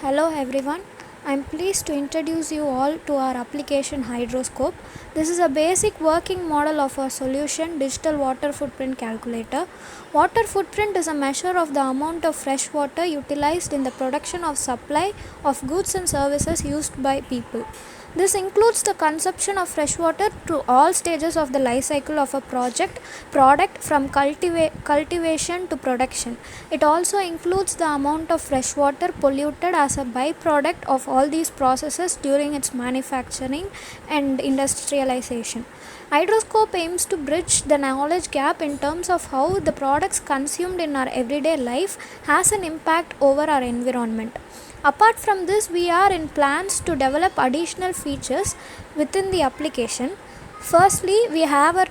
Hello everyone, I am pleased to introduce you all to our application hydroscope. This is a basic working model of our solution digital water footprint calculator. Water footprint is a measure of the amount of fresh water utilized in the production of supply of goods and services used by people. This includes the consumption of fresh water to all stages of the life cycle of a product from cultivation to production. It also includes the amount of fresh water polluted as a byproduct of all these processes during its manufacturing and industrialization. Hydroscope aims to bridge the knowledge gap in terms of how the products consumed in our everyday life has an impact over our environment. Apart from this, we are in plans to develop additional features within the application. Firstly, we have a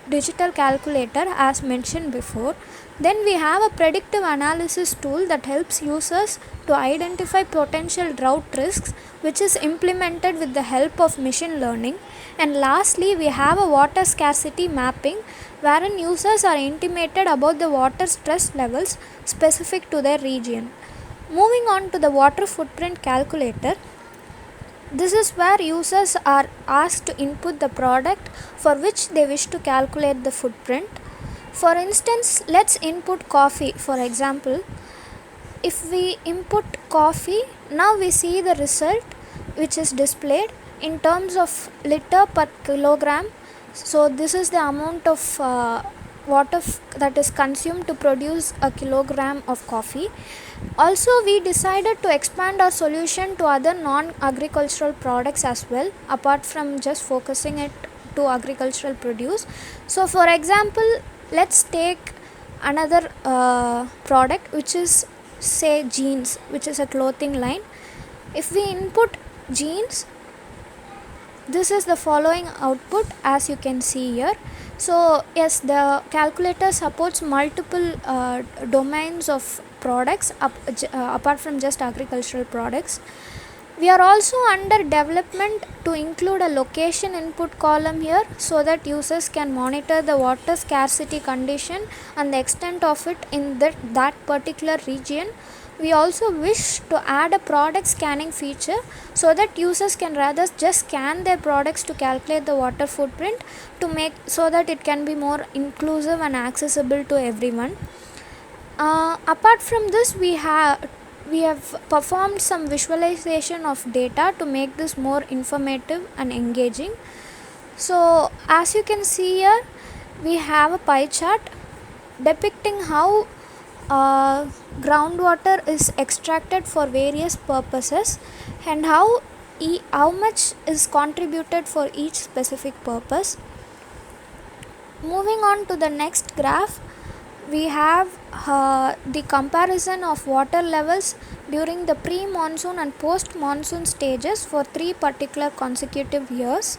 digital calculator as mentioned before. Then we have a predictive analysis tool that helps users to identify potential drought risks, which is implemented with the help of machine learning. And lastly, we have a water scarcity mapping wherein users are intimated about the water stress levels specific to their region. Moving on to the water footprint calculator, this is where users are asked to input the product for which they wish to calculate the footprint. For instance, let's input coffee. For example, if we input coffee, now we see the result which is displayed in terms of liter per kilogram. So this is the amount of water that is consumed to produce a kilogram of coffee. Also, we decided to expand our solution to other non-agricultural products as well, apart from just focusing it to agricultural produce. So for example, let's take another product which is say jeans, which is a clothing line. If we input jeans, this is the following output as you can see here. So yes, the calculator supports multiple domains of products apart from just agricultural products. We are also under development to include a location input column here so that users can monitor the water scarcity condition and the extent of it in that particular region. We also wish to add a product scanning feature so that users can rather just scan their products to calculate the water footprint to make so that it can be more inclusive and accessible to everyone. Apart from this, we have performed some visualization of data to make this more informative and engaging. So as you can see here, we have a pie chart depicting how groundwater is extracted for various purposes and how much is contributed for each specific purpose. Moving on to the next graph, we have the comparison of water levels during the pre-monsoon and post-monsoon stages for 3 particular consecutive years.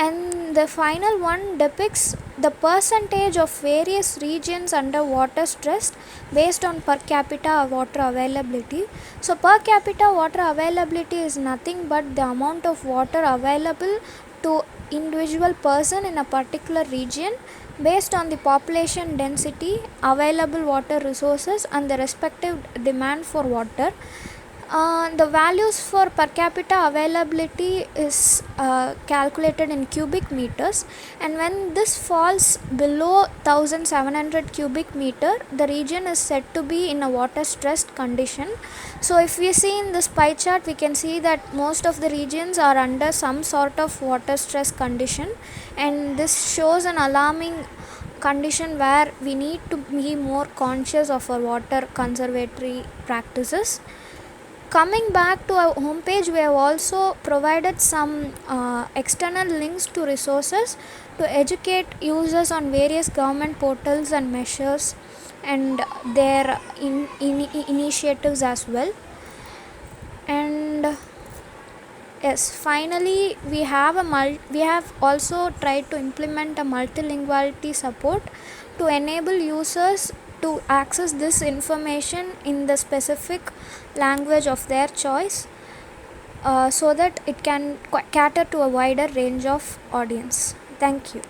And the final one depicts the percentage of various regions under water stress based on per capita water availability. So per capita water availability is nothing but the amount of water available to individual person in a particular region based on the population density, available water resources and the respective demand for water. The values for per capita availability is calculated in cubic meters, and when this falls below 1700 cubic meter, the region is said to be in a water stressed condition. So if we see in this pie chart, we can see that most of the regions are under some sort of water stress condition, and this shows an alarming condition where we need to be more conscious of our water conservatory practices. Coming back to our homepage, we have also provided some external links to resources to educate users on various government portals and measures and their initiatives as well. And yes, finally we have also tried to implement a multilinguality support to enable users to access this information in the specific language of their choice so that it can cater to a wider range of audience. Thank you.